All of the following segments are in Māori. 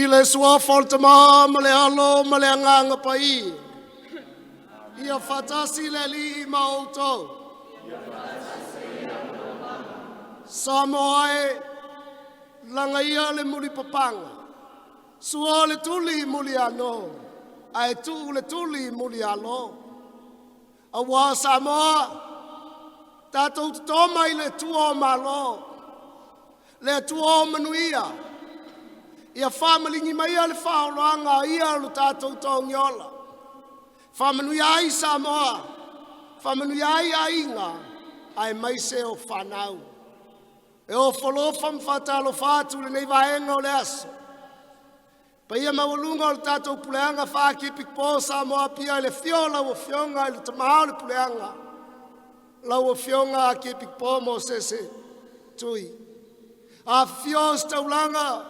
le sua foltama male alo male anganga pai. Ia fatasi le li mauto. Samoae langa ia le muli papanga. Sua le tuli muli ano. Ai tu le tuli muli alo. Awa Samoa. Tatou toma i le tua malo. Le tua manuia. Ia whamalingi mai a le whaoloanga ia lu tatou tongiola. Whamanuia ai Samoa. Whamanuia ai ainga. Ai mai se o whanau. E o whalofa mwhatalo whātu le nei vaenga o le aso. Pa ia mawalunga o le tatou puleanga whakipik po Samoa pia le fiola o fionga i le tamahau le puleanga. Lau o fionga kipik po mo sese tui. A fios taulanga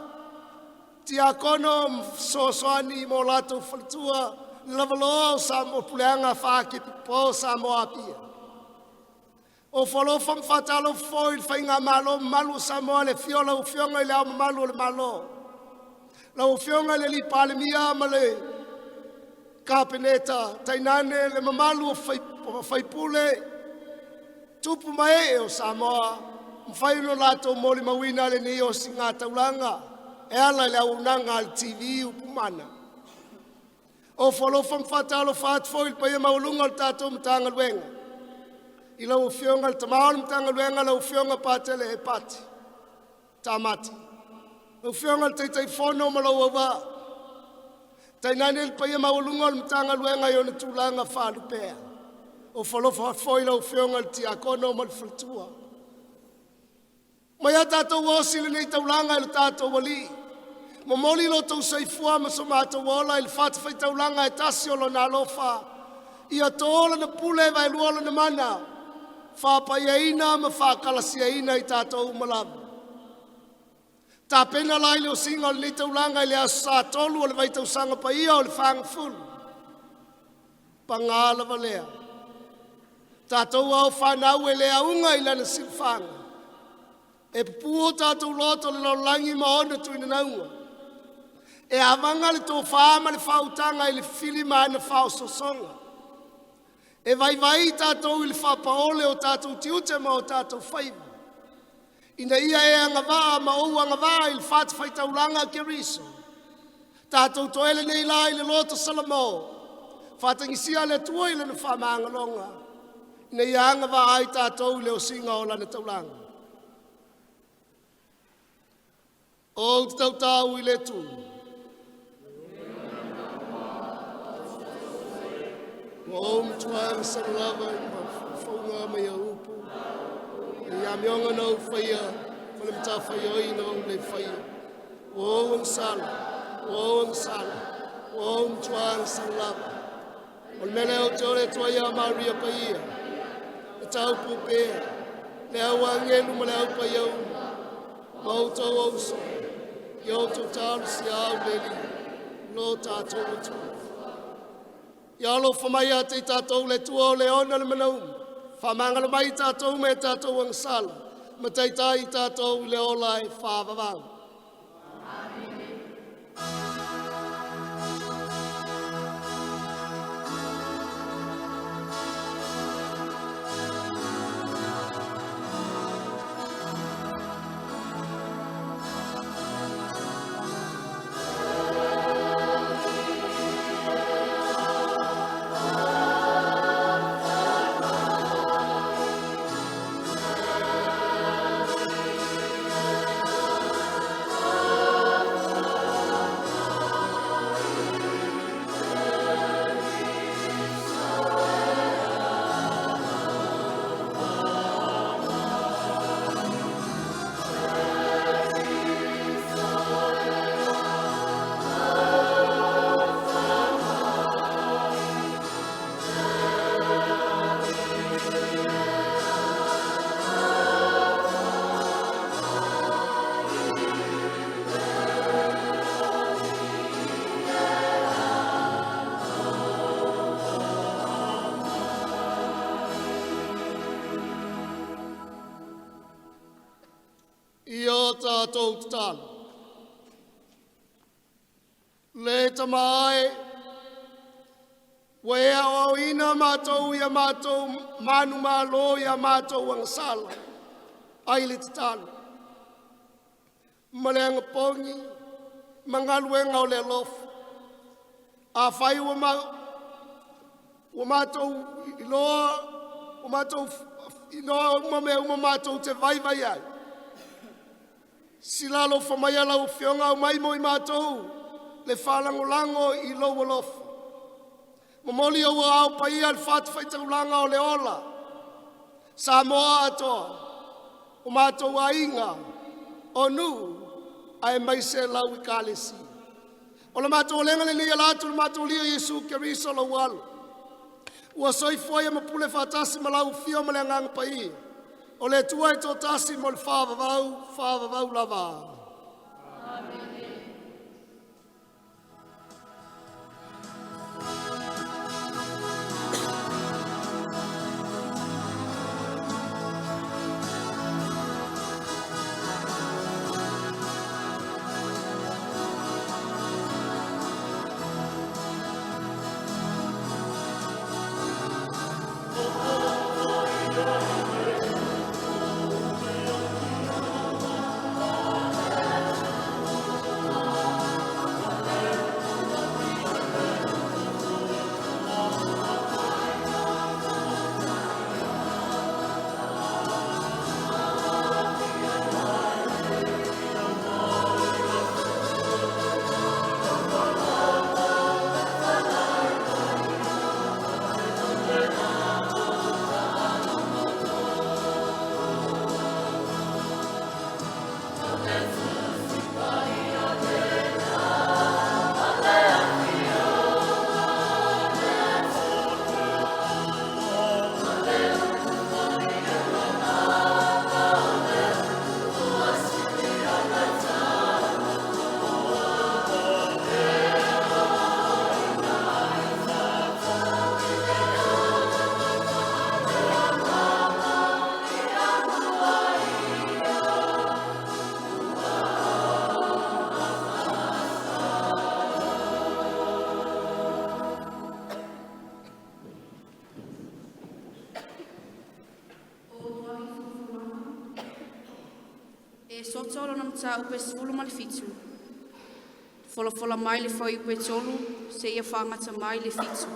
tia kono sosoani mo lato faltua lavalo Samoa puleanga whakipik po Samoa pia. O whalofa mwhatalo foi whainga malo malu Samoa le fiola o fionga i le au malu le malo. Lau fionga le li palemia ma le kapeneta tainane le mamalu o whaipule tupu mai o Samoa mwhaino lato moli mawina le ni o singa taulanga e ala le au nanga al TV upumana. O whalofa mwhatalo whaatfoil pa ia maulunga o tato Matagaluega. I lau fionga le tamao le Matagaluega lau fionga Patele e pati. Tamati. Lau fionga le Taitai fono ma lau awa. Tainane le pa ia maulunga le Matagaluega i o na tūlanga whalupea. O whalofa foi lau fionga le tiakono ma le whaltua. Mai a tātou osi le nei taulanga i le tātou wali. Ma moli lo tau saifua ma so mātou Vaoala i le whatawhai taulanga e tasi o lo nā lofa. Ia tōla na pule vai luola na mana. Whapaiaina ma whakalasiaina i tātou malabu. Tā pena lai leo singa o le nei taulanga i le asa Tolu o le vai tausanga paia o le whangafulu. Pangala valea. Tātou au whanau e lea unga i lana silwhanga. E pupuo tātou loto le laulangi maona tuina naunga. E avanga le tō whaama le whautanga i le whilima na whaososonga. E vai tātou i le whapaole o tātou tiute ma o tātou whaiva. Ina ia e angawā ma ou angawā i le whatawhai taulanga ke riso. Tātou toele nei la i le loto salamo. Whatangisia le tua i le na whamaangalonga. Ina ia angawā ai tātou i le o singa o lana taulanga. O te tautau i le tu. O mtuanga sa lava i mawhaunga mai a upu. I a mionga nau whaia, wale mta whaia i nau le whaia. O msala, o mtuanga sa lava. O le mele o te ore tua ia Maria Paia. E tau pupea, le awa ngelu ma le au paia uma. Mautou au so. Yo total si au leli, lo tātou atu. Ialo whamaya te tātou le tua o le ona le manau. Whamangala mai tātou me tātou ang sala. Ma Taitai tātou le olai whāwawang. Ia tātou te tāna. Le tamai, wea o ina mātou ia mātou manu malo ia mātou ang sala, ai le tatalo. Maleanga pongi, mangaluenga o le lofu, a whai wa mātou iloa, wa mātou iloa uma mātou te vai ai. Silalo whamaya lau whionga o mai mo I mātou, le whalangolango I loa lofu. Mamoli o au paia le whātawhai taulanga o le ola. Sa moa atoa, o mātou a inga, o nu, ai mai se lau I kālesi. O le mātou lenga le lia lātu, le mātou lia Yesu Keriso la walu. Ua soifua ia mapule whātasi ma lau whio ma le ngang paia. O le tua I tō tasi mo le whāwavau lava. Sotolo nam ta upe sfulu mal fitu. Fola mai le foi upe tolu se ia whangata mai le fitu.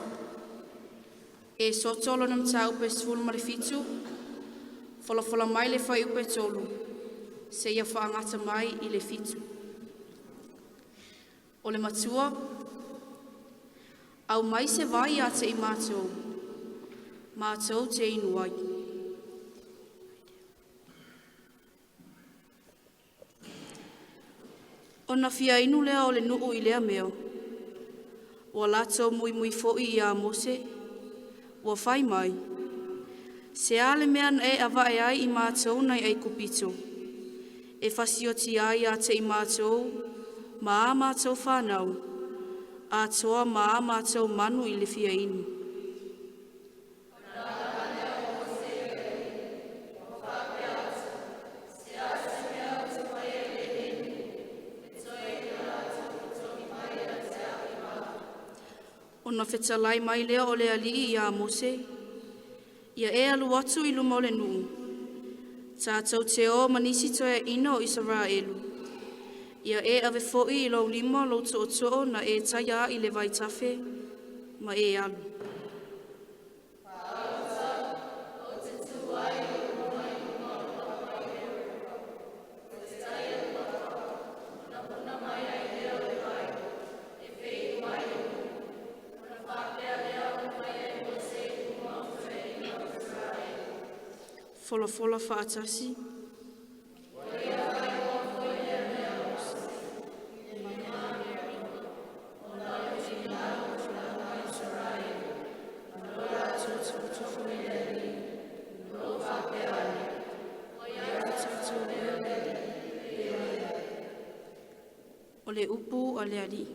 Sotolo nam ta upe sfulu mal fitu. Fola mai le foi upe tolu se ia whangata mai I le fitu. O le matua, au mai se vai a te I mātou. Mātou te inuai. O na fia inu lea o le nuu I lea meo. Ua lato mui fo'i I a Mose. Ua whai mai. Se ale mea e awa e ai I mātou nai ai kupito. E fasio ti ai a te I mātou, ma a mātou whanau. A toa ma a mātou manu I le fia inu. Ona whetalai mai lea o le alii I a Mose, ia e alu atu I luma o le nuu. Tātou te o manisi toea ino Israelu. Ia e ave fo'i I lau lima lo to'o na e taia I le vai tafe, ma e alu. Fola whaatasi. O le upu a le ali.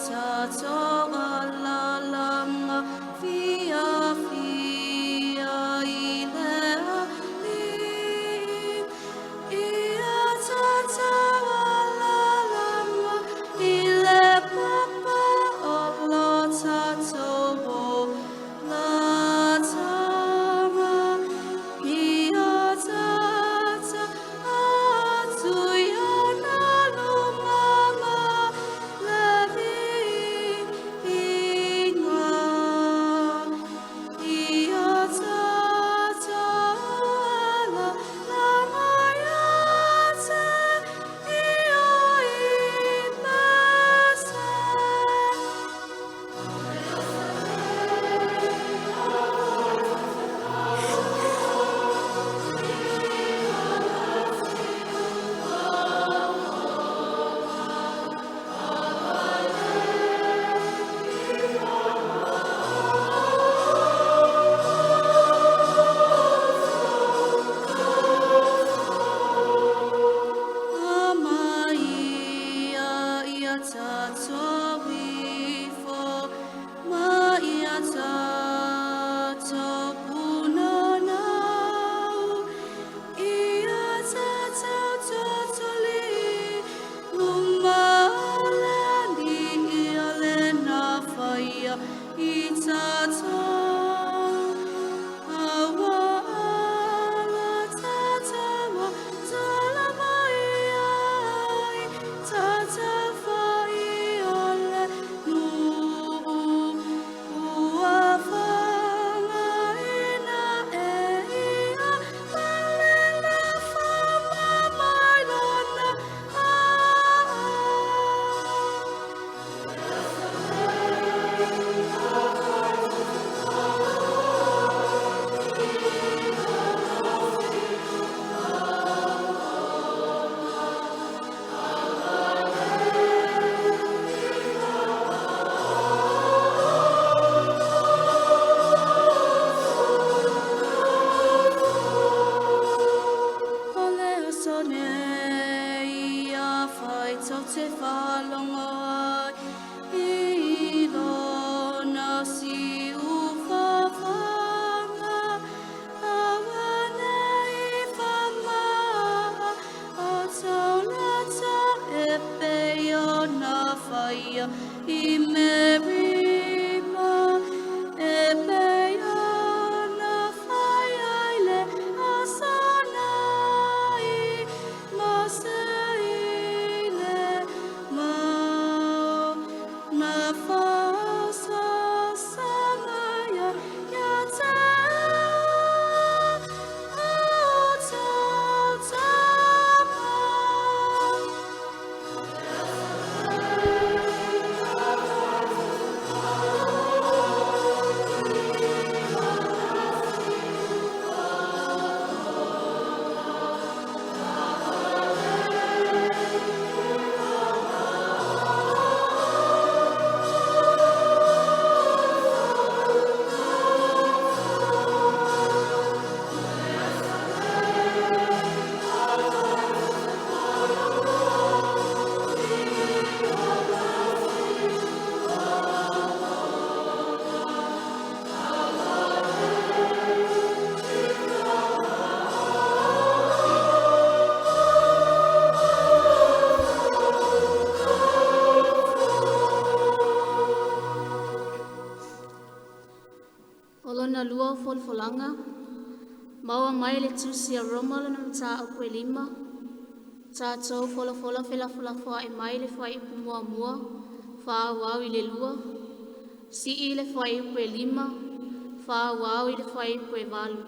tātou alalanga fia i lea li. Ia tātou alalanga i le papa o lo tātou o la tama. Ia tātou atu iana lumanga le vinga. Ia tātou alalanga ia te ia i pese. Ia tātou wifo, ia tātou punanau, ia tātou totoli, lumalani ia lena whaia i tātou. Vaoala tātou tala mai ai, tātou whai ole nu ua whanga ina e ia palela whama mai lona a. Ole asone ia whai tau te whalonga i lona si uwhawhanga. Awa nei whama o taulata e peo na whaia i merima. E peo na whaia i le asanai, mase i le mau. Na whasa samaya ia te o tautama. Olona lua folfolanga, maua mai le tusi a Roma lana mata au koe lima, tātou fola whelawhalafoa e mai le whai upu mua mua, whāwau i le lua, si i le whai upu e lima, whāwau i le whai upu e walu.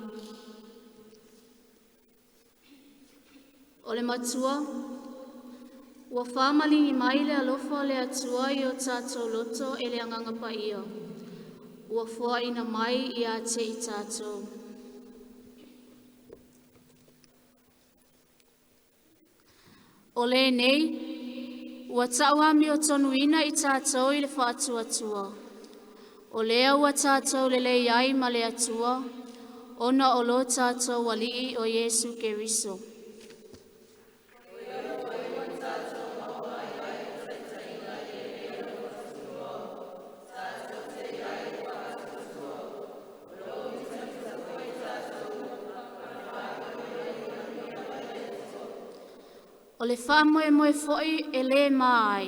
O le matua, ua whāmalingi mai le alofa le atua i o tātou loto e le anganga paia. Ua fua ina mai i a te i tātou. O le nei, ua tauami o tonuina i tātou i le whaatuatua. O lea ua tātou le lei ai ma le atua, ona o lo tātou walii o Yesu Keriso. O le whaamoe moe foi e le mai.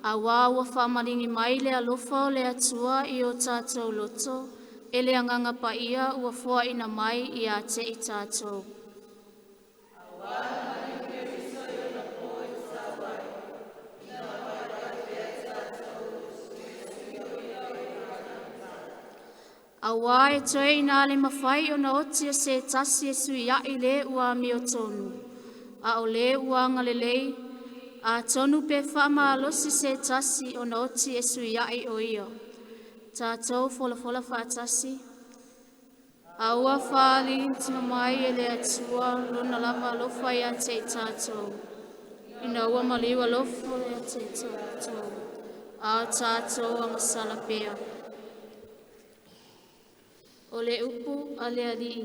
A wāua whaamaringi mai le alofa o le atua I o tātou loto, e le anganga paia ua fua ina mai I a te I tātou. A wā e toe ina le mawhai o na otia se tasi e sui ai le ua mi o tonu. A o le ua ngalelei, a tonu pe whaama alosi se tasi o na oti e sui ai o ia. Tātou fola fola whaatasi. A ua whaali tina mai e le atua luna lava alofa I a te tātou. Ina ua maliwa lofo le a te tātou. A tātou a masala pea. O le upu a le alii.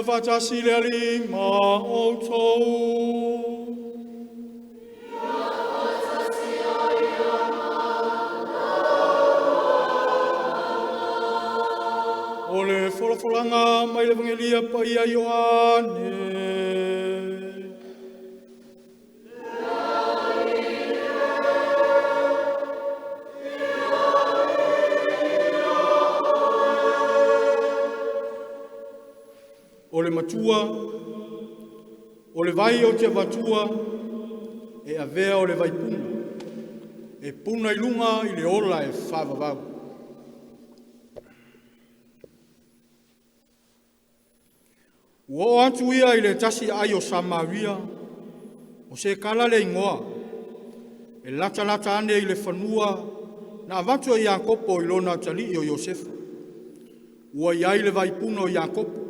Fatasi le lima o tou. O le folafolanga mai le vangelia paia Ioane. O le matua, o le vai o te vatua, e avea o le vai puna. E puna I lunga I le ola e whavavau. Ua antu ia I le tasi ai o Samaria, o se kala le ingoa, e lata ane I le whanua, na avantua I Iakopo I lona tali o Iosefa. Ua iai le vai puna o Iakopo.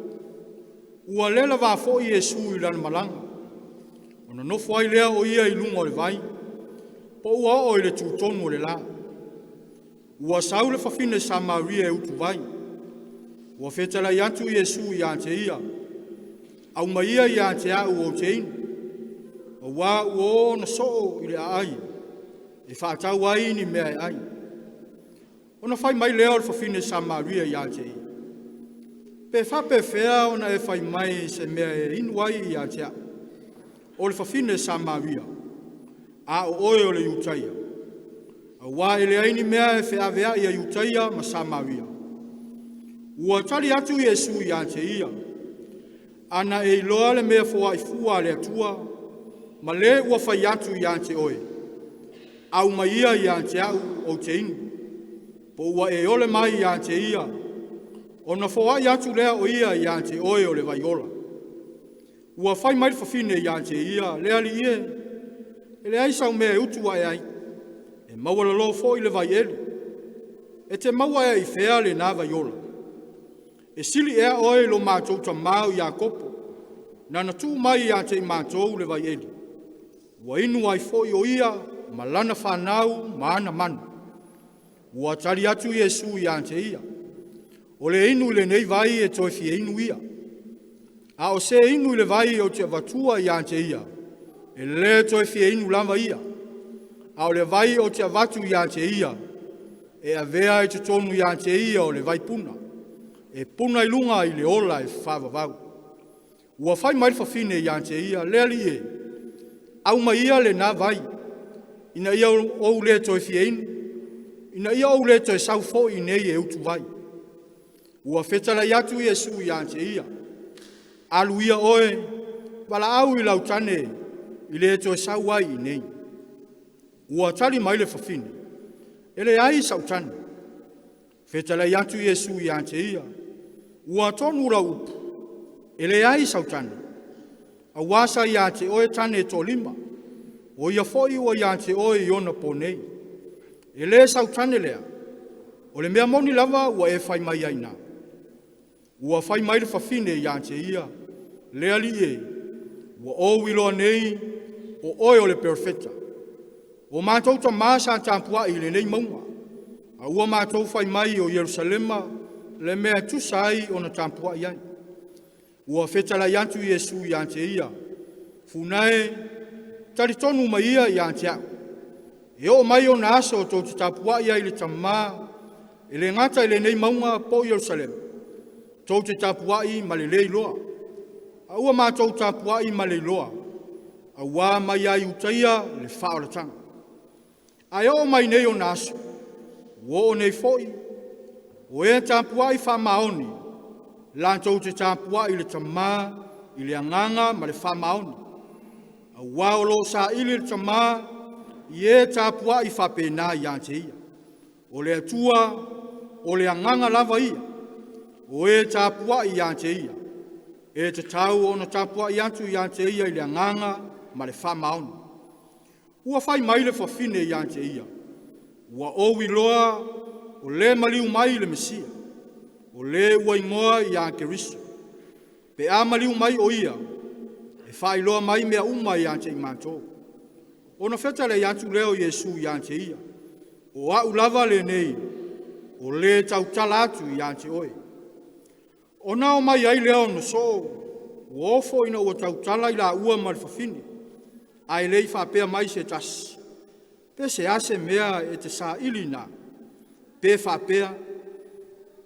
Ua lela wa fo Yesu I lana malanga. Ona nofo ai lea o ia I lunga o le vai. Po ua o I le tutonu o le la. Ua sau le fafine Samaria e utu vai. Ua fetala I atu Yesu I ante ia. Au maia I ante au o te inu. Ua uo na soo I le ai. E whaatau ai ni mea ai. Ona fai mai lea o le fafine Samaria I ante ia. Pe whape whea ona e whai mai se mea e inuai I atea. O le whawhine Samaria. A o oe o le Iutaia. A wā ele aini mea e whea vea I a Iutaia ma Samaria. Ua tali atu Yesu I ante ia. Ana e iloa le mea fua I fua le atua. Ma le ua whai atu I ante oe. Au mai ia I ante au o te inu. Po ua e ole mai I ante ia. Ona foa I atu lea o ia I ante oe o le Vaoala. Ua whai mai whawhine I ante ia, lea li ie. E le aisau mea utu ai ai. E mawala lo fo I le Vaoala. E te maua ea I whea le nā Vaoala. E sili ea oe lo mātou ta mau Iakopo. Nana tū mai I ante I mātou le Vaoala. Ua inu ai fo I o ia, ma lana whanau, ma ana manu. Ua tali atu Yesu I ante ia. O le inu le nei vai e toi fie inu ia. A o se inu le vai o te vatua i ante ia. E le toi fie inu lava ia. A o le vai o te vatu i ante ia. E a vea i te tonu i ante ia o le vai puna. E puna i lunga i le ola e whavavau. Ua whai mai whawhine i ante ia, lea li e. Au mai ia le nā vai. Ina ia o le toi fie inu. Ina ia o le toi sau fo i nei e utu vai. Ua whetala i atu Iesu i ante ia. Alu ia oe, wala au i lau tane i le toi sau ai i nei. Ua tali mai le whawhine. Ele ai sau tane. Whetala i atu Iesu i ante ia. Ua tonu ra upu. Ele ai sau tane. A wasa i ante oe tane to lima. O ia foi o i ante oe i ona po nei. Ele sau tane lea. O le mea moni lava ua e whai mai aina. Ua whai mai le whawhine i ante ia. Lea li e. Ua o wiloa nei. O oe o le perfeta. O mātou ta māsa tāmpua i le nei maunga. A ua mātou whai mai o Yerusalema. Le mea tusai o na tāmpua i ai. Ua whetala i antu Iesu i ante ia. Funae. Taritonu mai ia i ante au. E o mai o na aso tō te tāpua ia i le tamā. E le ngata i le nei maunga po Yerusalem. Tō te tāpua i ma le lei loa. A ua mātou tāpua i ma le loa. A ua mai ai utaia le whaoratanga. A o mai nei o na aso. Ua o nei foi. O e tāpua i whamaoni. Lantou te tāpua i le tamā. I le anganga ma le whamaoni. A ua o lo sa ili le tamā. I e tāpua i whapena i ante ia. O le atua, o le anganga lava ia. O e tāpua i ante ia. E te tau o na tāpua i antu i ante ia i le anganga ma le whamaoni. Ua whai mai le whawhine i ante ia. Ua owi loa o le maliu mai le Mesia. O le ua ingoa i anke riso. Pe a maliu mai o ia. E whai loa mai mea uma i ante i mātou. O na whetale i antu leo Iesu i ante ia. O au lava le nei. O le tau talatu i ante oe. O nao mai ai leo no so. O ofo ina ua tau tala i la ua ma le whawhine. Ai lei whapea mai se tasi. Pe se ase mea e te sa ilina. Pe whapea.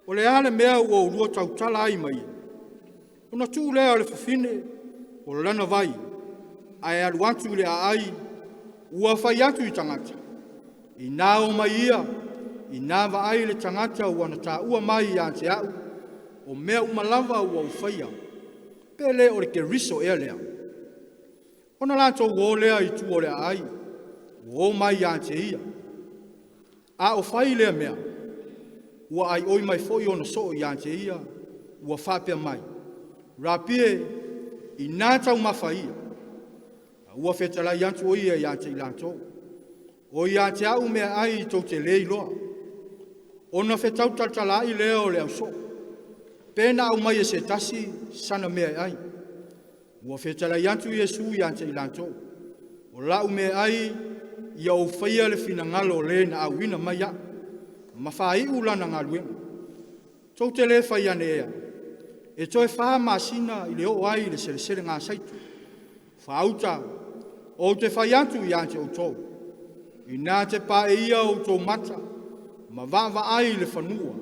O le ale mea ua urua tau tala ai mai. O na tū leo le whawhine. O le lana vai. Ai aluantu le a ai. Ua whai atu i tangata. I nā o mai ia. I nā wa ai le tangata ua na tā ua mai i ante au. O mea umalava ua uwhaia. Pele o le ke riso ea lea. O na lanto o lea i tu o lea ai. O mai i ante ia. A o whai lea mea. Ua ai oi mai foi o na so i ante ia. Ua whapea mai. Rapie i nā tau mawhaia. Ua whetala i antu o ia i ante i lanto. O i ante au mea ai i tau te lei loa. O na whetau tatala i lea o lea so. Pena au mai e se tasi sana mea ai. Ua whetala i antu Iesu i ante i lanto. O lau mea ai i au whaia le finagalo le na au ina mai a. Ma whai ulana ngā luenga. Tau te le whai ane ea. E toi wha masina i le o ai le sere sere ngā saitu. Whauta o te whai antu i ante o tau. I nā te pā e ia o tau mata. Ma vāwa ai le whanua.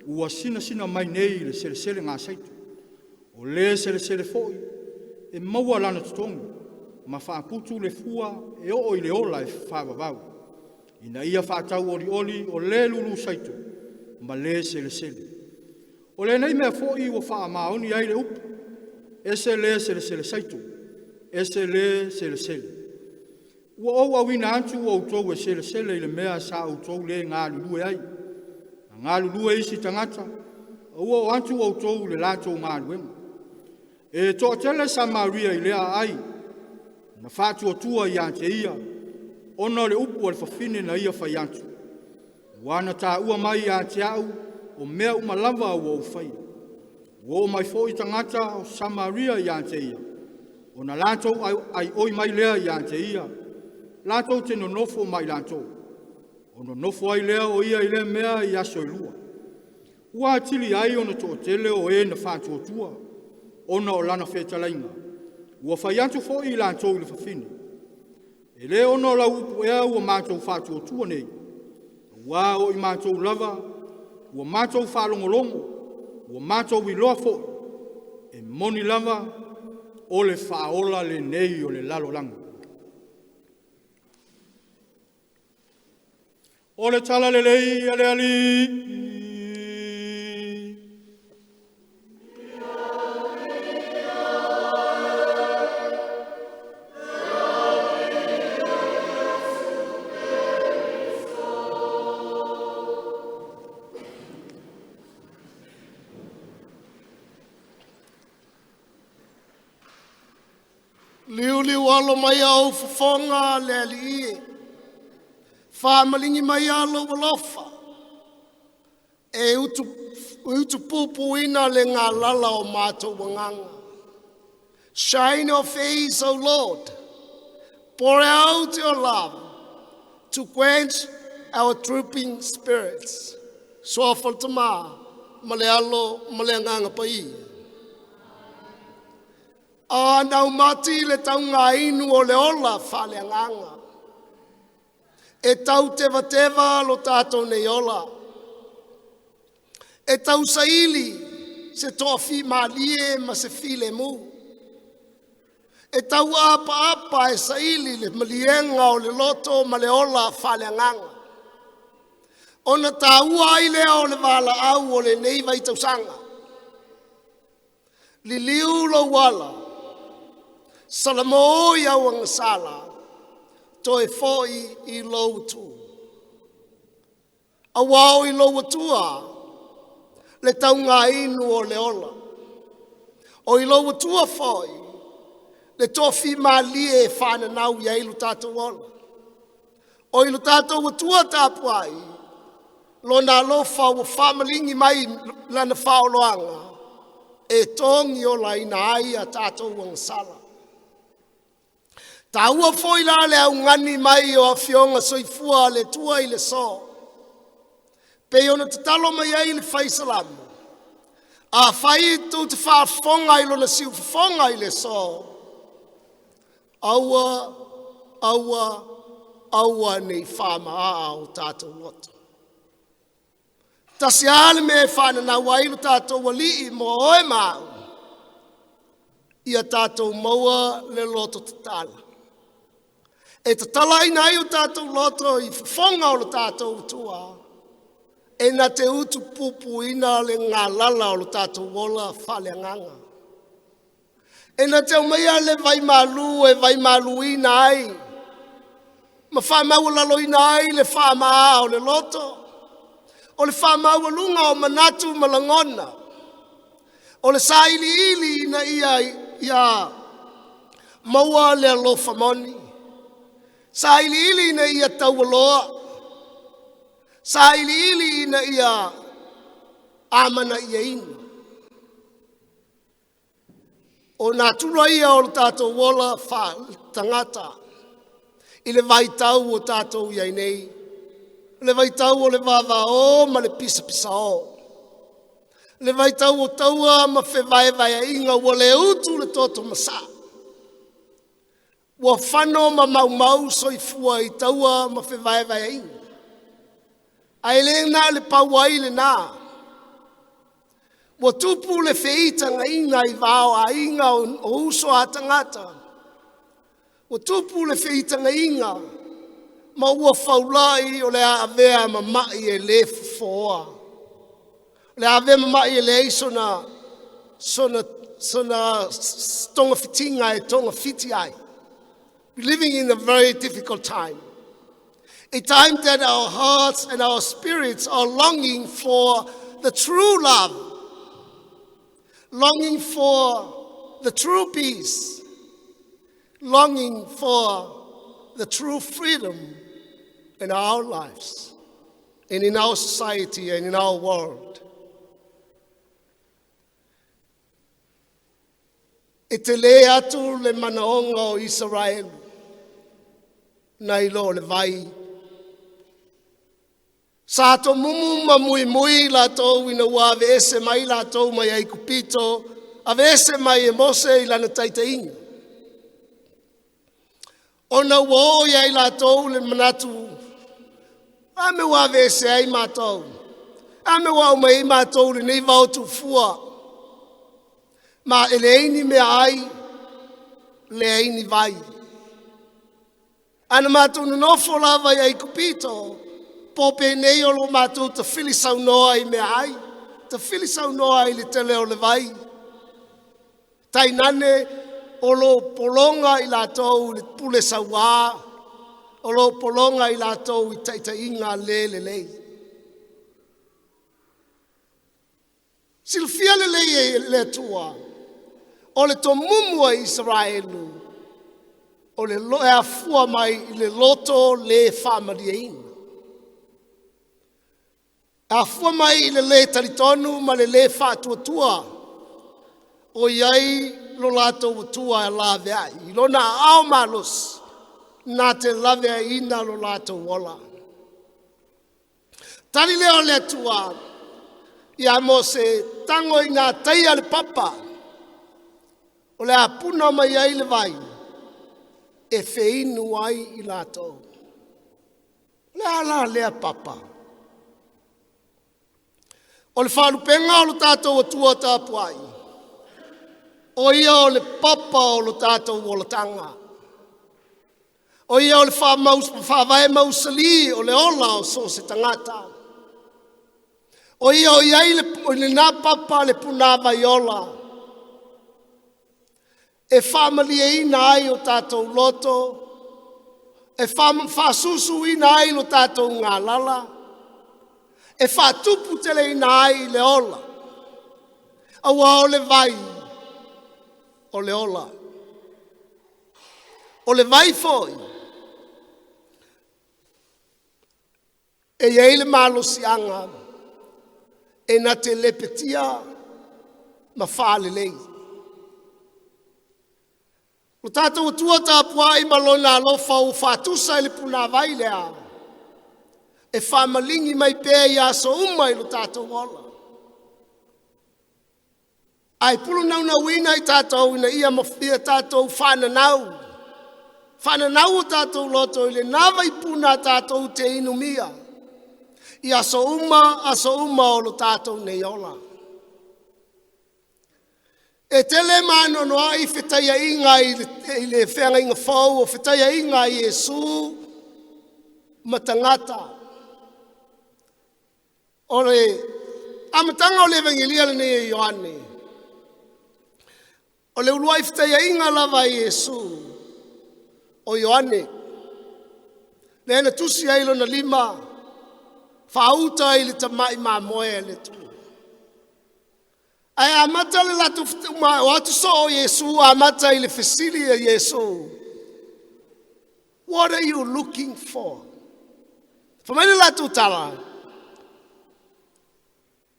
Ua sina sina mai nei le sere sere ngā saitu. O le sere sere foi. E maua lana tutongu. Ma whaaputu le fua e o i le ola e whawawau. Ina ia whaatau ori oli o le lulu saitu. Ma le sere sere. O le nei mea foi o wha maoni ai le upu. Ese le sere sere saitu. Ese le sere sere. Ua o awina antu o utou e sere sere i le mea sa utou le ngā lulue ai. Ngā lulue isi tangata. Ua o antu o utou le lato ngā luenga. E toa tele sa Maria i lea ai. Na whātua tua i ante ia. Ona le upu o le whawhine na ia whai antu. Wana tā ua mai i ante au. O mea umalava ua uwhai. Ua o mai fo i tangata o Samaria i ante ia. O na lato ai oi mai lea i ante ia. Lato te no nofo mai lato. O no nofo ai lea o ia i lea mea i aso i lua. Ua atili ai o na tō tele o e na whātua tua. ona o lana whetalainga. Ua whai atu fo i lan tōu le whawhine. E le ona o la upu ea ua mātou whātua tua nei. Ua o i mātou lava, ua mātou whālongolongo, ua mātou i loa fo. E moni lava o le whaola le nei o le lalo langa. O le tala le lei ale ali. Liu alo mai au fofonga le ali. Whamalingi mai alo walofa. E utu pupu ina le ngā lala o mātou wanganga. Shine your face, O Lord. Pour out your love to quench our drooping spirits. Soafal tama, male alo, male nganga pai. Nau mati le taunga inu o le ola whale nganga. E tau teva lo tātou nei ola. E tau saili se tofi malie ma se file mu. E tau apa e saili le malienga o le loto ma le ola whale nganga. Ona tāua ai lea o le wala au o le nei vai tausanga. Liliu lo wala. Salamo iau ang sala. Toi foi I lo tu. A wao I lo tua. Le taunga inu o le ola. O I lo tua foi. Le tofi malie whana nau ia ilu tātou ola. O ilu tātou tua tāpuai. Lo nā lofa wa whamalingi mai lana whaoloanga. E tongi ola ina ai a tātou wang sala. Tāua foi la le au ngani mai o Afioga soifua le tua I le so. Pe ona te talo mai ai le faisalamu. A fai tu te whaafonga I lona siu whafonga I le so. Aua nei whama a o tātou loto. Tasi ale me whana na wailu tātou wali I mo oe mau. Ia tātou maua le loto te tala. E te tala ina I o tātou loto I whafonga o le tātou tua. E na te utu pupu ina le ngā lala o le tātou wola whale nganga. E na te umea le vai malu e vai malu ina ai. Ma whamau lalo ina ai le whamaa o le loto. O le whamau lunga o manatu malangona. O le saili ili ina ia maua le alofa moni. Saili ili na ia taualoa. Saili ili na ia amana ia ina. O nā tura ia o tātou wola wha tangata. I le vaitau o tātou iai nei. Le vaitau o le vava o ma le pisa o. Le vaitau o taua ma whewai vai inga o le utu le toto masa. Wa whano ma mau soifua I taua ma whewai vai inga. Ai le nā le pauai le nā. Wa tupu le whiitanga inga I Vaoala inga o uso a tangata. Wa tupu le whiitanga inga. Ma ua whaulai o le avea ma mai e le foa. Le avea ma mai e le sona tonga fitinga e tonga fiti ai. We're living in a very difficult time. A time that our hearts and our spirits are longing for the true love, longing for the true peace, longing for the true freedom in our lives and in our society and in our world. E te le atu le manaonga o Israel, na ilo le vai. Sa to mumu ma mui la to ina wave ese mai la to mai ai kupito avese mai e Mose i lana Taitai. Ona wo ia i lātou le manatu. Ame wa vese ai mātou. Ame wa umai mātou le nei vau tu fua. Ma ele eini mea ai, le eini vai. Ana mātou nofo lava ia i kupito. Pope nei o lo mātou ta whili saunoa i mea ai. Ta whili saunoa i le tele o le vai. Tainane o lo polonga i lātou le pule sawa. O lo polonga i lātou i taitainga le. Silfia le tua. O le to mumua Israelu. O le loa fua mai i le loto le whamariaina. A fua mai i le taritonu ma le whatuatua. O iai lo lātou tua e lawe ai. I lona ao malos. Nā te lawe ai ina lo lātou ola. Tari leo le tua. Ia mo se tango i ngā taia le papa. O le apuna mai ai le vai. E feinu ai i lātou. Le ala lea papa. O le whalupenga o lo tātou atua tāpuai. O ia o le papa o lo tātou o lo tanga. O ia o le whawai mausali o le ola o so se tangata. O ia o iai le nā papa le punava i ola. E whamali e ina ai o tātou loto. E whasusu ina ai o tātou ngā lala. E whatupu tele ina ai le ola. Awa o le vai. O le ola. O le vai foi. E iei le malo sianga. E na te lepetia ma whaale lei. O tātou atua tāpua i malona alofa o whātusa i le puna vai lea. E whamalingi mai pēa i aso umai lo tātou ola. Ai pulu nau na wina i tātou ina ia mawhia tātou whananau. Whananau o tātou loto i le nawa i puna tātou te inumia. I aso uma o lo tātou nei ola. E tele mano noa i whetaya inga i le whenga inga whau o whetaya inga i Jesu matangata. O le amatanga o le evangelia le nei Ioane. O le ulua i whetaya inga lava i Jesu o Ioane. Le ena tusi ailo na 5. Whauta i le tamai mā moe le tu. Ai amata le latu o atu so o Yesu, amata i le fesili a Yesu. What are you looking for? Whamai le latu tala.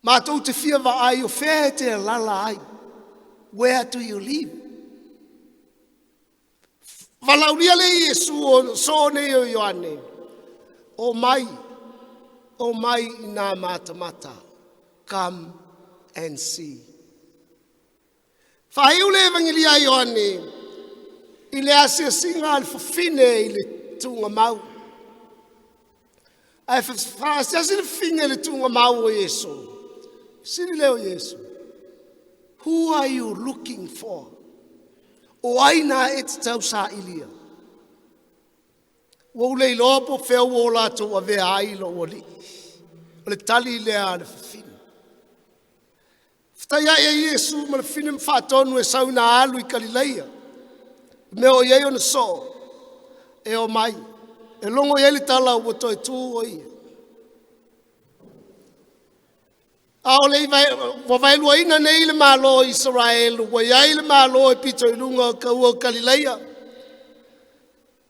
Mātou te fia wa ai o whea te lala ai. Where do you live? Walauria le Yesu o so ne o Ioane. O mai i nā mata. Come and see. Whaiu le evangelia Ioane. I le asia singa al whawhine i le tunga mau. Ai whasia si le whinga le tunga mau o Yesu. Siri leo Yesu. Who are you looking for? O aina e te tau sa ilia. Wau le ilopo whea o lato a vea ailo o li. O le tali lea le whawhine. Whtaia e Yesu ma le whine mwhatonu e sauna alu i Galileia. Me o iei o na so. E o mai. E longo iei le tala o to e tū o ia. A o lei wawailua ina nei le malo Israel. Wa iei le malo e pito i lunga ka ua Galileia.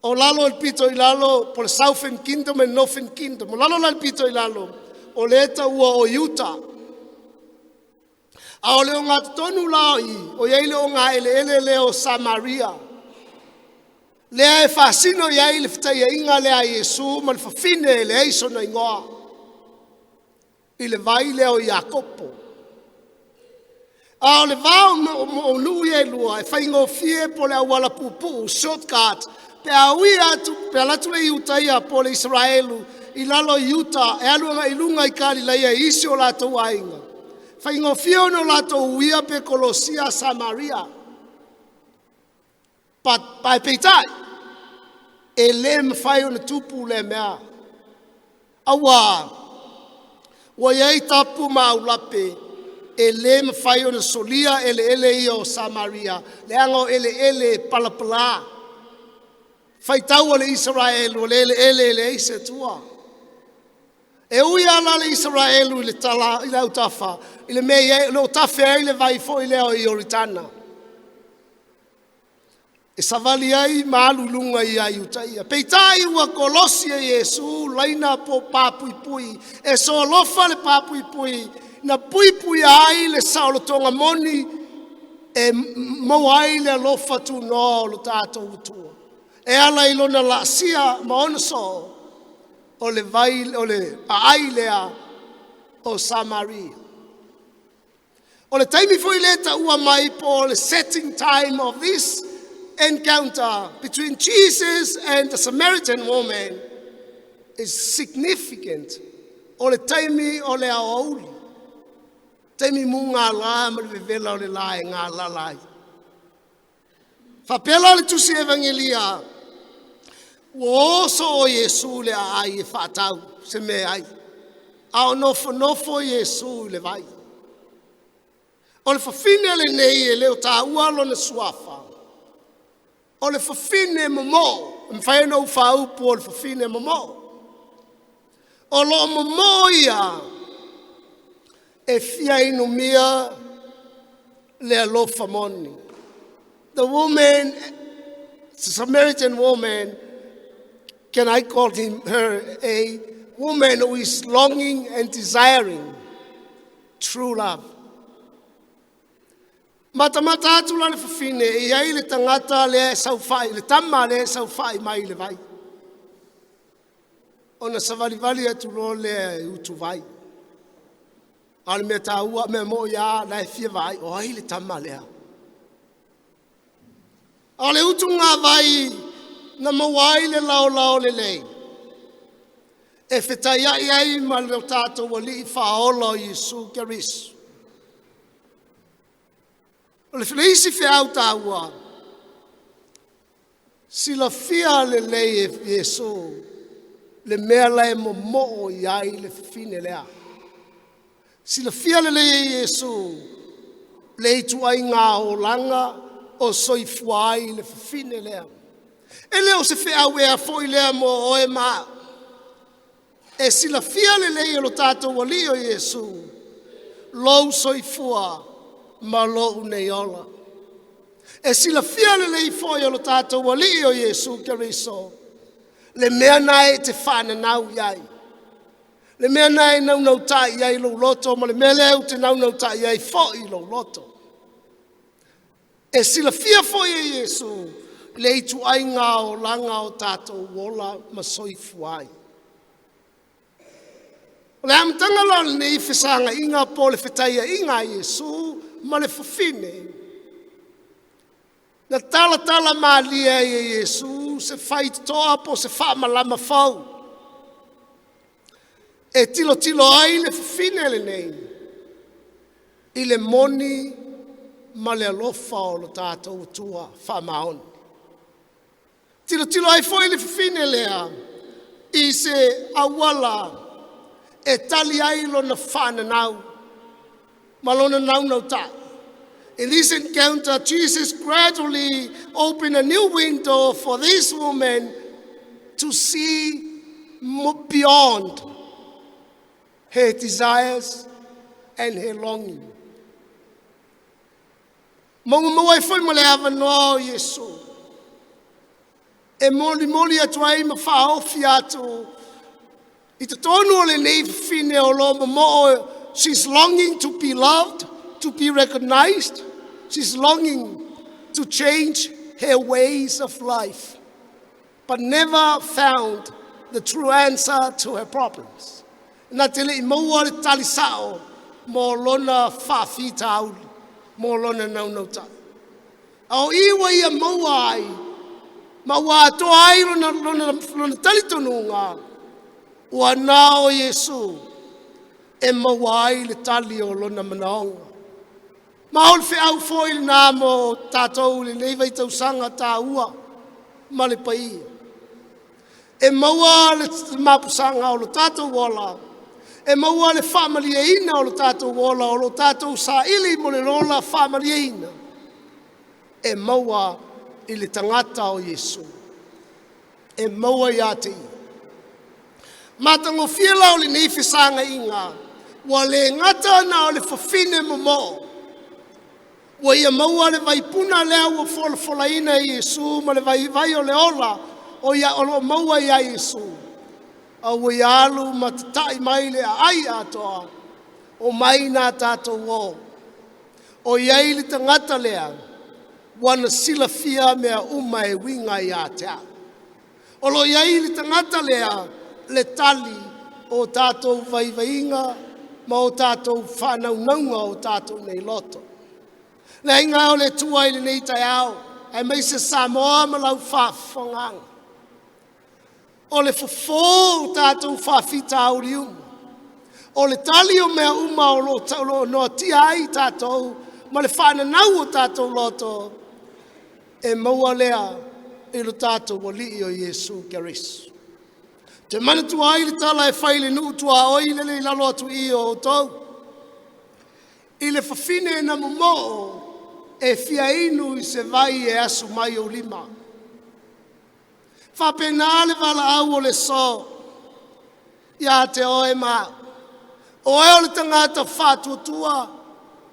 O lalo el pito i lalo po le Southern Kingdom and Northern Kingdom. O lalo la pito i lalo. O le eta ua o Utah. A o le o ngā tonu lao i. O iei le o ngā ele o Samaria. Lea e whasino iei le whtaia inga lea Yesu. Ma le whawhine le eiso na ingoa. I le vai leo Iakopo. A o le vao mo nui e lua, e whaingo fie po le awala pupu, shortcut, pe a ui atu, pe alatu le iuta ia po le Israelu, i lalo iuta, e alunga ilunga i kari laia isi o lato wainga. Whaingo fie o no lato uia pe Kolosia Samaria. Pa e peitai, e le mwhai o na tupu le mea. Awa, wa iei tapu maulape, e le mwhai o na solia ele i o Samaria, le ango ele palapala. Whaitau o le Israel, o le ele eise tua. E ui ala le Israelu i le tala, i le autafa, i le mei, le otafe ai le vai fo i leo i oritana. E savali ai maalu lunga i ai utaia. Peitai ua Kolosia Yesu, laina po papui, e so lofa le papui, na pui ai le saolotonga moni, e mau ai le lofa tu no lo tātou utua. E ala ilona la sia maona so, o le ai lea o Samaria. O le taimi foi leta ua mai po le setting time of this encounter between Jesus and the Samaritan woman is significant. O le taimi o le aoli. Taimi mu ngā la ma le vela o le lai ngā la lai. Whapela le tusi evangelia. Oso o Yesu le ai e whaatau se me ai. Ao nofo Yesu le vai. O le whawhine le nei e leo tā ualo na suafa. O le whawhine momo. Mwhaena u whaupu o le whawhine momo. O lo momo ia. E fia inu mia le alofa moni. The woman, the Samaritan woman, can I call her a woman who is longing and desiring true love? Matamata atu la le whawhine, e ai le tangata le saufai, le tama le saufai mai le vai. O na savalivali atu lo le utu vai. Al me taua me mo ia la e fia vai, o ai le tama lea. O le utu ngā vai, na mawai le lao le lei. E whetai ai ma le tātou wali I whaola Yesu Kerisu. O le wheleisi whiau tāua. Sila fia le lei e Yesu. Le mea lai mo mo iai le whine lea. Sila fia le lei e Yesu. Le itu ai ngā o langa o soifuai le whine lea. E leo se whiau ea foi lea mo oe maa. E sila fia le lei e lo tātou wali o Yesu. Lou soifua. Ma lo nei ola. E sila fia le lei foi o lo tātou wali o Yesu Keriso. Le mea nai te whana nau iai. Le mea nai nau tai iai lo loto, ma le mea leu te nau tai iai foi lo loto. E sila fia foi e Yesu, le itu ai ngā o langa o tātou wola ma soifuai. Le amtanga lor nei whesanga inga po le whetaia inga Yesu, ma le whawhine. Na tala malia e Yesu, se whai toa po se whamalama whau. E tilo ai le whawhine le nei. I le moni ma le alofa o lo tātou tua whamaon. Tilo ai foi le whawhine lea. I se awala e tali ai lo na whana nau. Malona nau ta. In this encounter, Jesus gradually opened a new window for this woman to see beyond her desires and her longing. Mau foi mole ava no Yesu. E moli atuai ma whaofi atu. I te tonu le nei fine o lo mo. She's longing to be loved, to be recognized. She's longing to change her ways of life, but never found the true answer to her problems. Nā tele I maua le talisao mo lona whawhita auli. mo lona nau ta. Au iwa ia maua ai, maua to ai lona talitonunga, ua nā o Yesu, e maua ai le tali o lona manaonga. Maol fe au foil na mo tātou le nei vai tausanga tā ua, ma le paia. E maua le mapusanga o lo tātou wola, e maua le whamaliaina o lo tātou wola, o lo tātou sa ili mo le rola whamaliaina. E maua i le tangata o Yesu. E maua ia te i. Matango fiela o le nei whisanga inga, wa le ngata na o le whawhine mo. Wa ia maua le vaipuna lea ua fola i Yesu, ma le vai o le ola, o ia o maua ia Yesu. A wa ia alu ma tatai mai le ai atoa, o mai nā tātou o. O ia i le tangata lea, wana sila fia mea uma e winga i atea. O lo ia i le tangata lea, le tali o tātou vaivainga, ma o tātou whanaunanga o tātou nei loto. Le inga o le tua i le nei tai au, ai mai se Samoa ma lau whawhanganga. O le fofo tātou whawhita auri uma. O le tali o mea uma o lo no tia ai tātou, ma le whananau o tātou loto, e maua lea i lo tātou o li o Yesu Kerisu. Te manatua ai le tala e whaile nu tua oi le lalo atu i o tau. I le whawhine e na momo e fia inu i se vai e asu mai o lima. Whapena le wala au o le so, ia te oe ma. O e o le tangata whatuatua,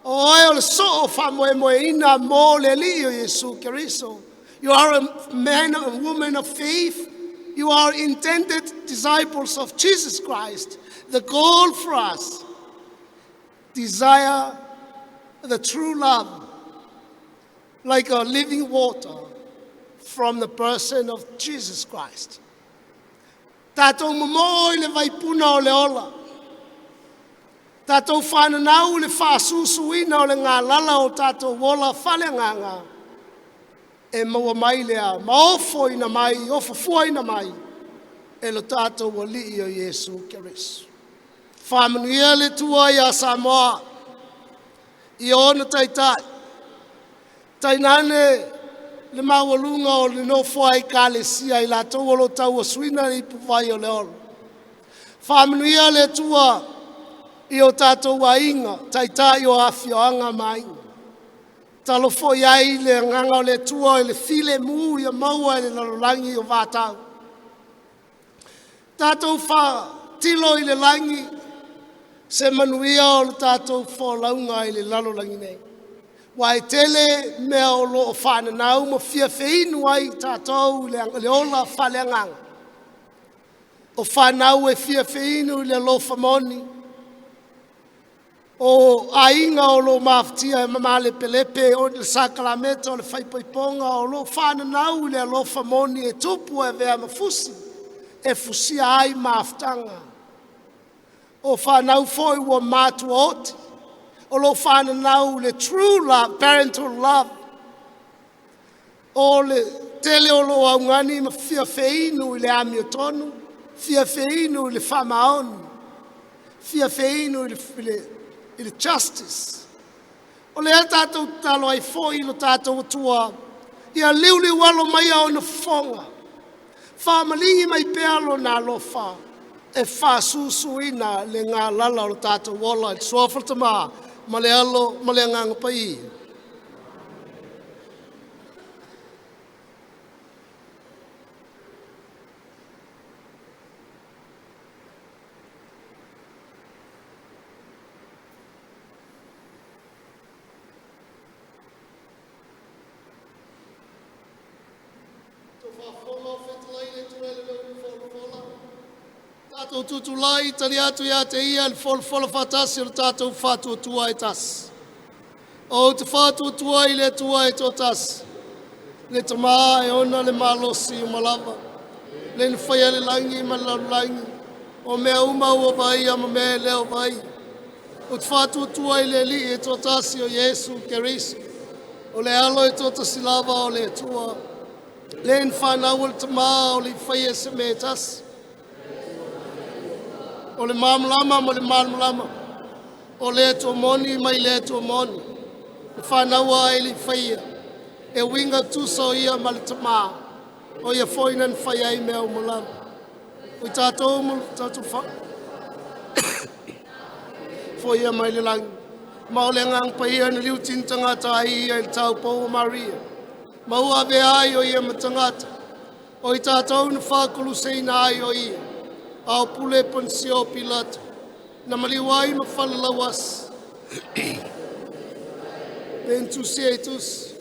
o e o le so o whamoe ina mo le li o Yesu Keriso. You are a man and woman of faith. You are intended disciples of Jesus Christ. The goal for us, desire the true love, like a living water from the person of Jesus Christ. Tātou momo i le vaipuna o le ola. Tātou whananau le whāsusuina o le ngā lala o tātou wola whalenganga. E maua mai lea, maofo ina mai, ofofua ina mai, e lo tātou wa li o Yesu Kerisu. Whamanuia le tua i a Samoa, i ona Taitai. Tainane le mawalunga o le nofua i kālesia i la tau o lo tau o suina i puwai o le olo. Whamanuia le tua i o tātou wa inga, Taitai o Afioga mainga. Talo fo iai le nganga o le tua i le file mu i a maua i le lalolangi o vātau. Tātou wha tilo i le langi se manuia o le tātou fo launga i le lalolangi nei. Wai tele mea o lo o whananau ma fia feinu ai tātou i le ola whaleanganga. O whanau e fia feinu i le lo whamoni. O ainga o lo maftia e mamale pelepe o le sakalameta o le whaipoiponga o lo whananau le lo whamoni e tupu e vea mafusi e fusia ai maftanga. O whanau foi ua mātua oti. O lo whananau le true love, parental love. O le tele o lo aungani ma fia feinu i le ami o tonu, fia feinu i le whamaonu, fia feinu i le justice. O le tātou talo ai fo i lo tātou tua, ia liuli walo mai au na fonga. Whamalingi mai pealo nā lofa, e wha susuina le ngā lala o tātou wola, i suafalta ma le alo, ma le nganga pai. Tātou tutulai, tari atu ia te ia, le fola whatasi o le tātou whātua tua e tas. O te whātua tua i le tua e tō tas. Le tamā e ona le malosi o malava. Le ni whaia le langi ma le langi. O mea uma ua vai ama mea leo vai. O te whātua tua i le li e tō tasi o Yesu Keriso. O le alo e tō tasi lava o le tua. Le in whanau o le tamā o le whaia se me tasi. O le mamulama mo le mamulama. O le tō moni mai le tō moni. Le whanau ai le whaia. E winga tusa o ia ma le tamā. O ia whoinan whaia i mea o mulama. O i tātou mo tātou whanau. Whoia mai le langi. Ma o le ngang paia na liu tintangata ai e le tau pou Maria. Ma ua ve ai o ia matangata. O i tātou na whakulu seina ai o ia. Ao pule pansio pilata. Na maliwai ma whalalawas. Pentu setus.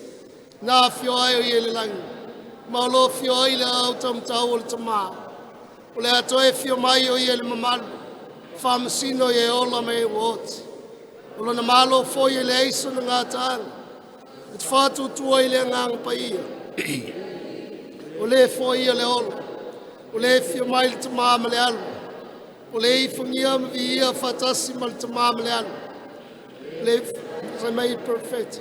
Na fio ai o ia le langi. Ma o lo fio ai le au tamtau o le tamā. O le atoe fio mai o ia le mamalu. Whamasino e ola me wot. Ola na malo foi e le eiso na ngā tāna. It whātu tua i le ngang paia. O le foi i le ola. O le fio mai le tamā ma le alu. O le i whangia ma vi ia whatasi ma le tamā ma le alu. Le sai mai perfect.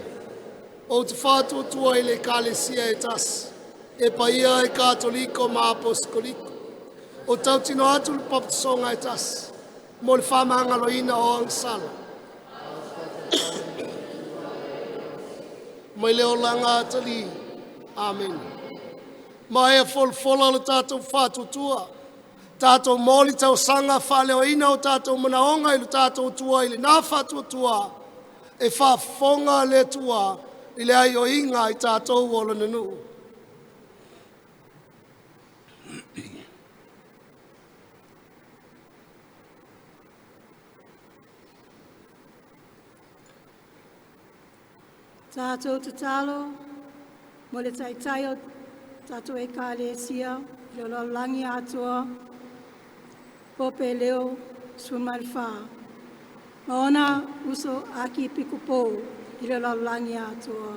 O te whātu tua i le kālesia e tas. E paia e kātoliko ma apostoliko. O tautino atu le papasonga e tas. Mo le whamangaloina o angsala. Mai leo langa atali. Amen. Mai e folfola le tātou whātutua. Tātou mōli tau sanga whaleo ina o tātou manaonga i le tātou tua i le nā whātutua. E whafonga le tua i le ai o inga i tātou o le nanu. Tātou te talo, mo le taitai o tātou e kālesia, le langi atua, pope leo, sumarwha. Maona uso aki pikupo, i le langi atua.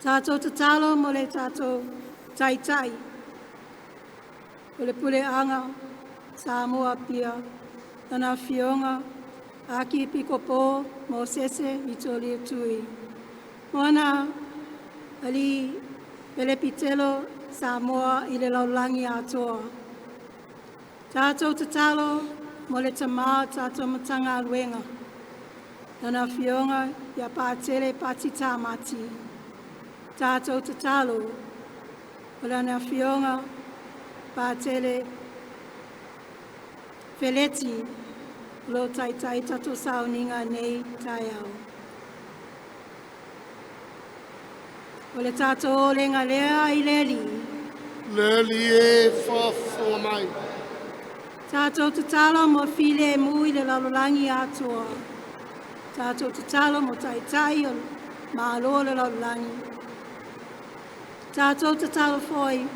Tātou te talo, mo le tātou taitai, o le pule anga, Samoa pia, tana Afioga, aki pikopo mo sese i toli tui. Moana ali pelepitelo Samoa i le laulangi atoa. Tātou te talo mo le tamā tātou Matagaluega. Nana Afioga ia Patele pati tāmati. Tātou te talo o lana Afioga Patele Fereti. Lo Taitai tato sauninga nei tai au. O le tato o le ngalea i le li. Le li e whafo mai. Tato te talo mo file mui le lalolangi atua. Tato te talo mo Taitai o malo le lalolangi. Tato te talo foi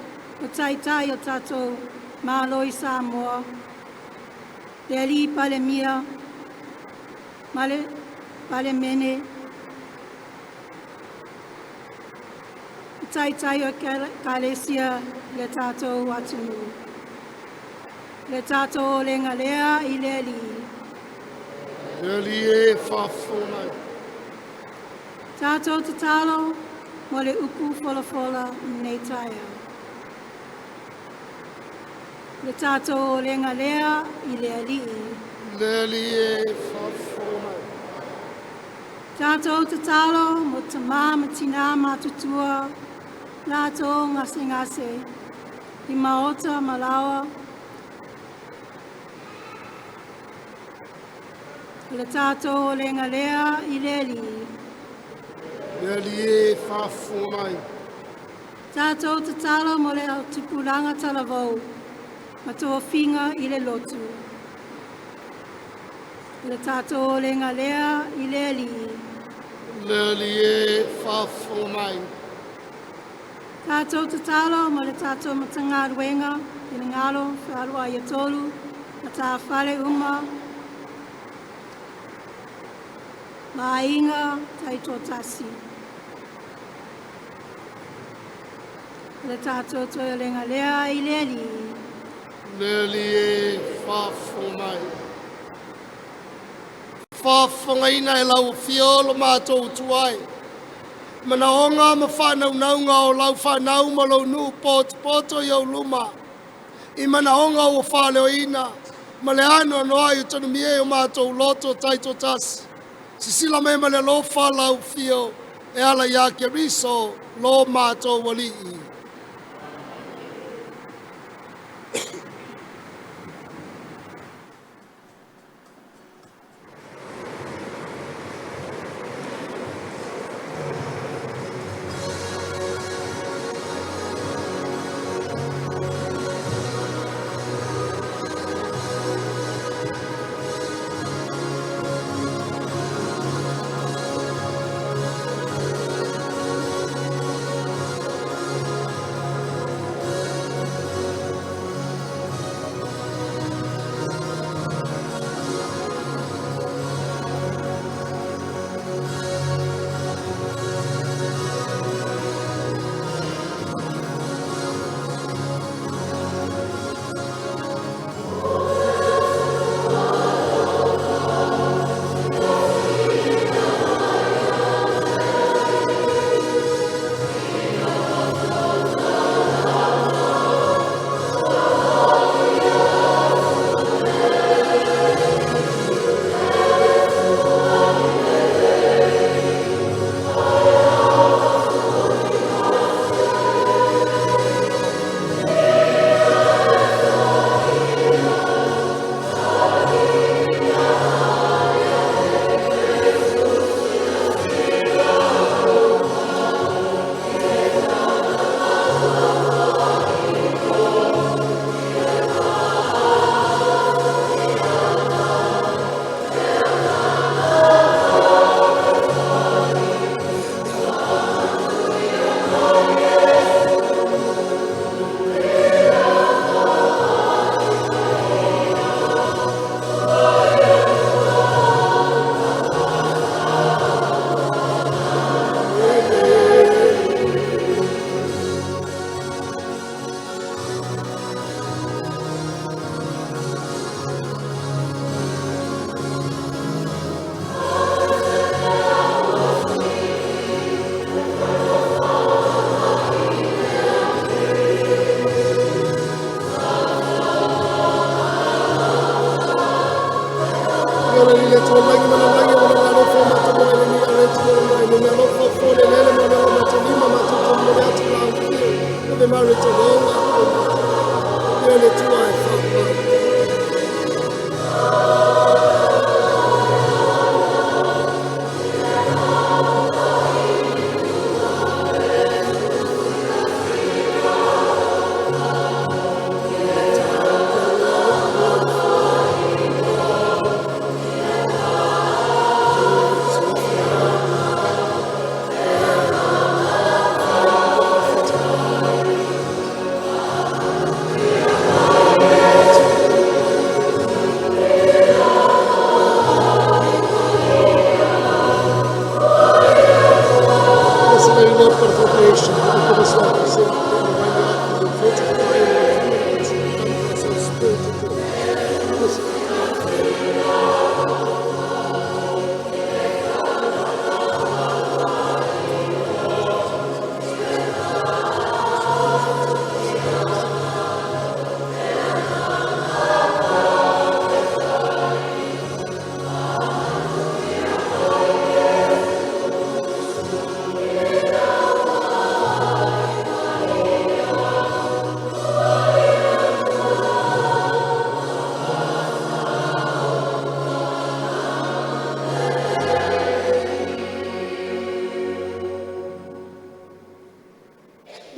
o Taitai o tato malo i Samoa. Le ali pale mia, male pale mene. Taitai o kālesia le tātou atunu. Le tātou le ngalea i le li. Le li e whafo mai. Tātou te talo mo le uku fola nei taia. Le tātou le ngalea i le ali. Le li e whafo mai. Tātou te talo mo te māmatina mātutua. Lātou ngase. I maota malawa. Le tātou le ngalea i le li. Le li e whafo mai. Tātou te talo mo le tupulanga talavou. Matua finga i le lotu. Le tātou le ngalea i le li. Le li e whafo mai. Tātou te talo mo le tātou Matagaluega Finagalo Fealoa'I Tolu. Na tā whare uma. Mainga tai tō tasi. Le tātou toi le ngalea i le li. Le li e whafo mai. whaafongaina e lau whiolo mātou tuai. Mana onga ma whanau naunga o lau whanau ma lau nu poto i au luma. I mana onga o whaleo ina. Ma le ano anoa i tonu mie o mātou loto taito tas. Sisila me ma le lo whalau whio e ala ia ke riso lo mātou wali i.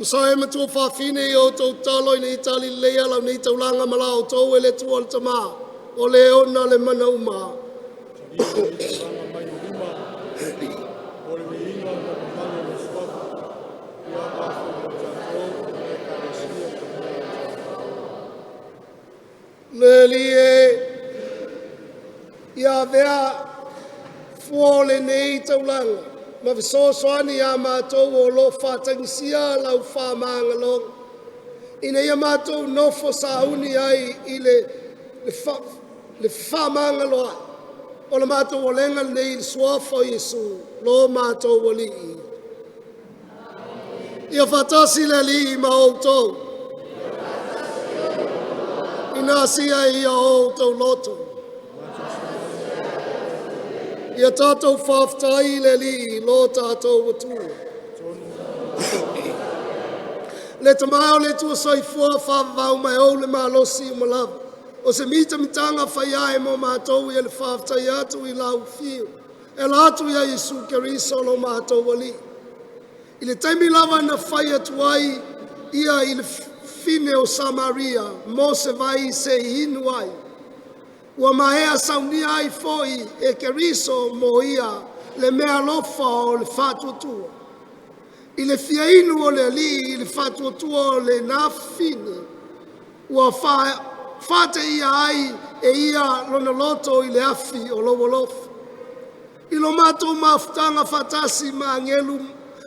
Sa e matua whawhine i o tau talo i nei tali lea lau nei taulanga malao tau e le tua le tama o le ona le mana uma. Le lie ia vea fuole nei taulanga. Ma visosoani a mātou o lo whātangisia lau whāmangalong. Ina ia mātou nofo sauni ai i le whāmangaloa. o le mātou o lenga nei suafa Yesu, lo mātou o li. Ia whatasi le li ma o tau. Ina sia ia o tau loto. Ia tātou whaftai le li lo tātou watua. Le tamao le tua soifua whawau mai o le malosi o malawa. O se mita mitanga whaiae mo mātou i le whaftai atu i lau fiu. E la atu ia Yesu Keriso lo mātou wali. I le taimi lava na whai atu ai ia i le fine o Samaria, mo se vai se inu ai. Ua mahea saunia ai foi e Keriso mo ia le mea lofa o le whatuatua. I le fia inu o le ali i le whatuatua o le nā fine. Ua whate ia ai e ia lona loto i le afi o lowolofa. I lo mātou mawhtanga whatasi ma ngelu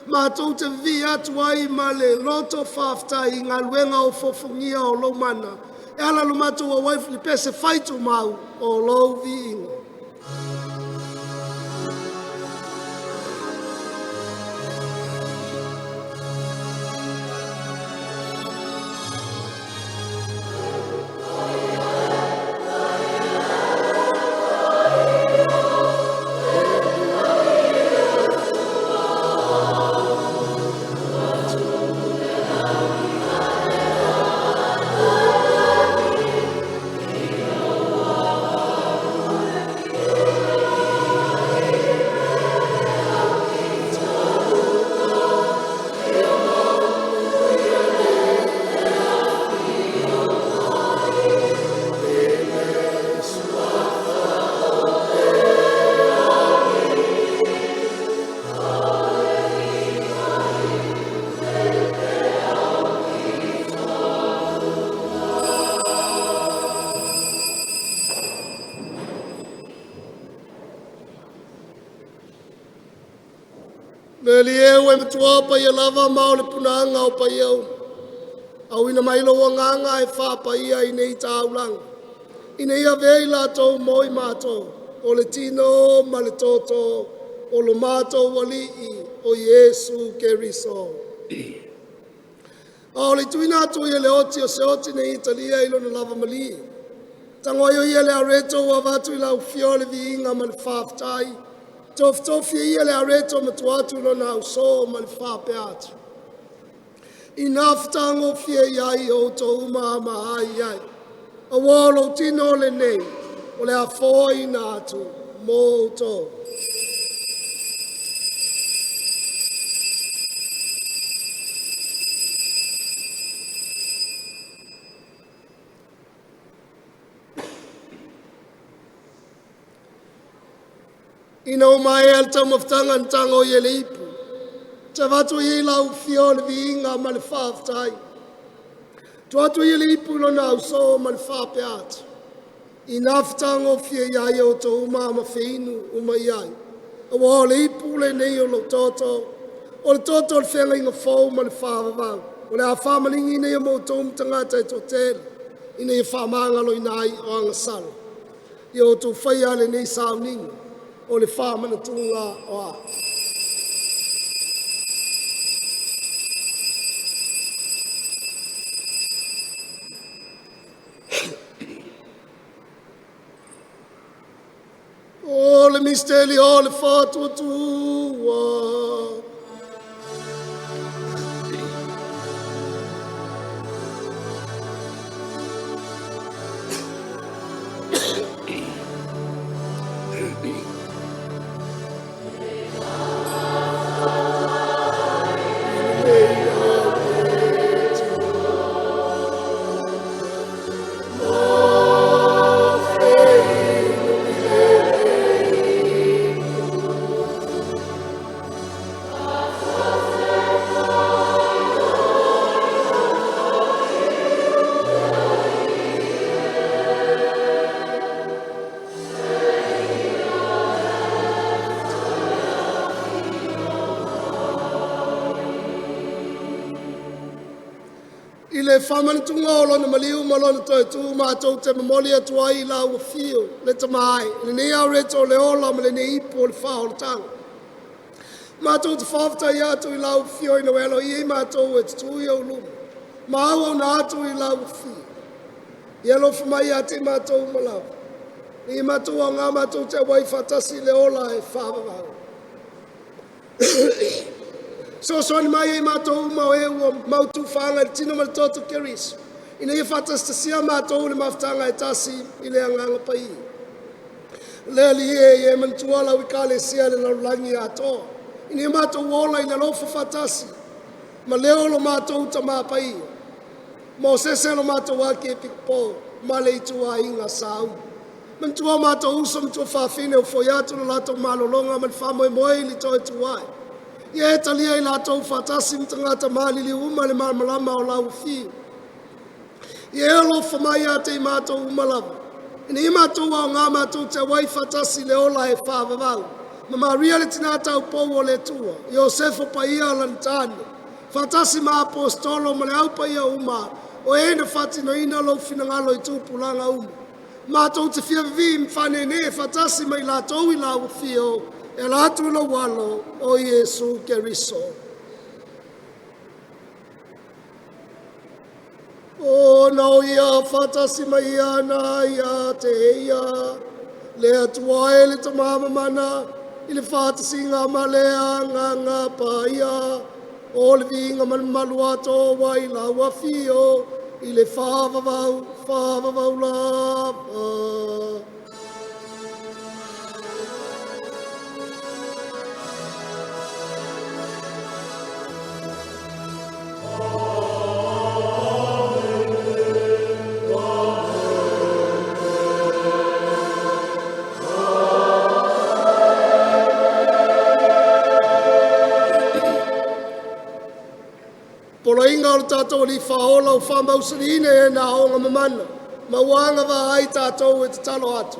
mātou te vi atu ai ma le loto whaftai ngā luenga o fofongia o lo mana. E ala lo mātou a waifu li pese whaitu mau o lo vi ingo. Li e matua pa ia lava mao le punanga o pa iau. Au ina mailo o nganga e wha pa ia i nei taulanga. Ina ia vei lato moi mato. O le tino ma le toto. O lo mato wali o Yesu Keriso. O le tuina atu ia le oti o se oti nei Italia ilo na lava mali. Tangoio ia le areto wa vatu ila ufiole vi inga ma le whaftai. Tofi ia le areto matuatu lo na uso ma le whape atu. I naftango fia iai o to uma mahai iai. A walo tino le nei, o le afoi na atu, mo to. Ina o mai al tamaftanga ntango ye le ipu. Te watu i lau fio le viinga ma le whaftai. Tu atu i le ipu lo na uso ma le whape atu. I naftango fia iai o to uma ma whinu uma iai. A wa le ipu le nei o lo toto. O le toto le whenga inga fau ma le whawawau. O le a whamalingi nei o mo tom tangata e to tele. Ina i whamangalo i nai o anga salo. I o tu whaia le nei sauninga. O le whamana tunga o a. O le misteri o le whatuatua. le whamani tunga o lona maliu ma lona toi tu mātou te mamoli atua I la ua fio le tamai. Le ne au reto le ola ma le ne ipo le wha o le tanga. Mātou te whawhata I atu I la ua fio I noelo I mātou e te tui au luma. Ma au au na atu I la ua fio. I alo whamai a te mātou malawa. I mātou au ngā mātou te wai whatasi le ola e whawawau. So ni mai e mātou mau e ua mautu whanga le tino ma le tōtu keris. Ina ia whatas ta sia mātou le mawhtanga e tasi I le anganga pai. Lea li e mantuala wikale sia le laulangi atoa. Ina ia mātou wola I le lofa whatasi. Ma leo lo mātou ta māpai. Mo sese lo mātou ake e pikpo. Ma le itua inga sau. Mantua mātou uso mtua whawhine o foiatu lo lato malolonga man whamoe moe li toi tuai. Ia e talia I lātou whatasi mtangata mali li uma le malama o lau whiu. Ia e alo whamai a te mātou umalawa. Ina I mātou au ngā mātou te wai whatasi le ola e whāwawau. Ma maria le tina tau pou o le tua. Iosefo Paia lantane. Whatasi ma apostolo ma le au Paia uma. O e na whatino ina lo finagalo I tūpulanga uma. Mātou te whiawi mwhane ne whatasi mai lātou I lau whio. E lātu la walo o Iesu Keriso. O nau ia whatasi mai ana ia te ia. Le atua e le tamama mana. I le whatasi ngā malea ngā paia. O le vinga malu ato wai la wafio. I le whawawau lava. Pola inga o le tātou li whaola o whamausarine e nā honga mamana. Ma wanga wa ai tātou e te talo atu.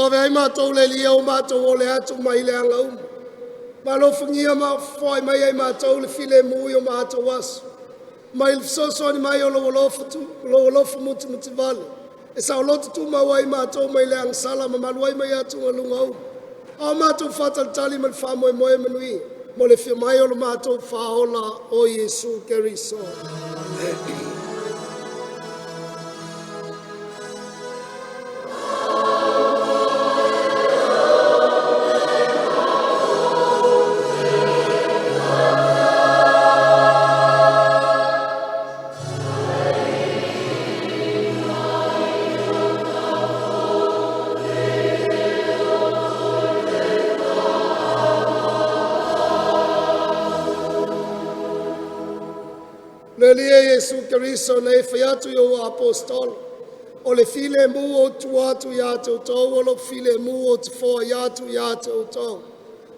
Love ai mātou le lia o mātou o le atu mai le anga uma. Ma lo whangia ma whai mai ai mātou le file mui o mātou asu. Mai le soso ni mai o lo lofa muti vale. E sa o lotu tu mau ai mātou mai le anga sala ma malu ai mai atu ngalunga uma. Au mātou whatal tali man whamoe moe manui. Mo le whia mai o lo mātou whaola o Iesu Keriso. Le lia Iesu Keriso nei whaiatu i o apostolo. o le file mu o tuatu ia tau, o lo file mu o te foa ia tu ia tau.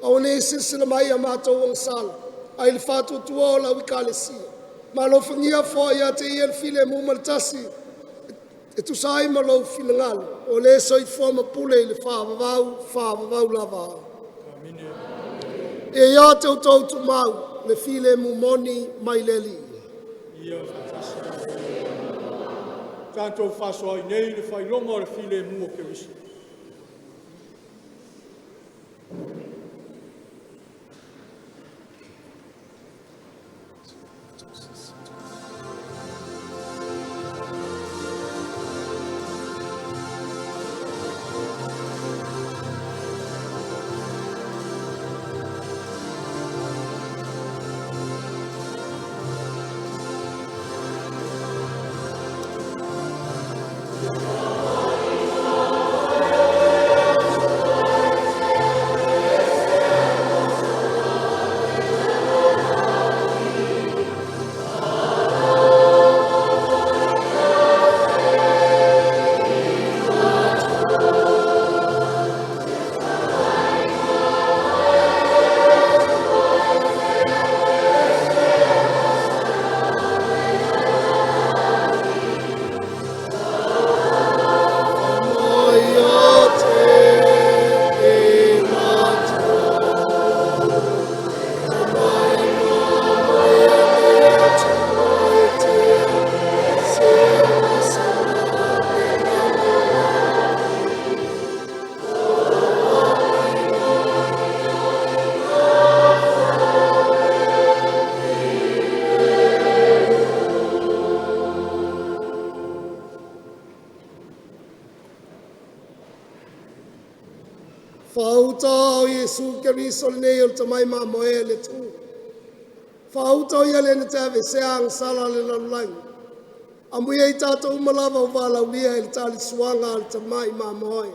Au ne sisila mai a mātou ang sala, ai le fatu tua o lau ikalesia. Ma lo whangia foa ia te ia le file mu maltasi, e tu sai ma lo file ngalo, o le soi foa ma pule i le whaavavau lava. E ia tau tu mau, le file mu moni mai le li. Tātou whasoa i nei le whailonga o le file mua ke wisi. Whautau Iesu ke riso le nei o le tamai ma moe le tu. Whautau ia le na te ave seang sala le lalulai. Amuia i tātou umalawa o wala ulia le tali suanga le tamai ma moe.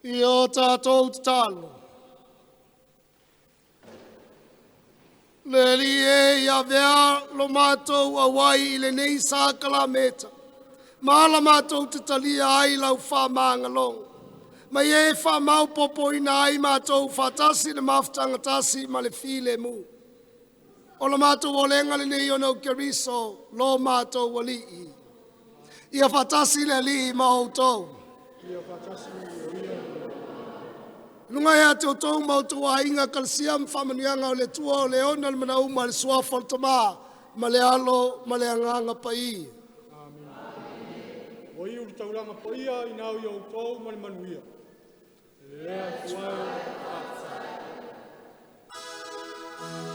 I o tātou te talo. Le li e ia vea lo mātou a wai I le nei sākala meta. Māla mātou te talia ai lau whāmangalong. Mai e whamau popo ina ai mātou whatasi na mawhatangatasi ma le while mu. O la mātou o lenga le nei o nau keriso lo mātou walii. Ia whatasi le li ma outou. Lunga ea te o tau mautu a inga kalsiam whamanianga o le tua o le ona le manau ma le suafa le tama ma le alo ma le anganga pai. O iu le Taulaga Paia I nau I o tau ma le manuia. Lea tuai a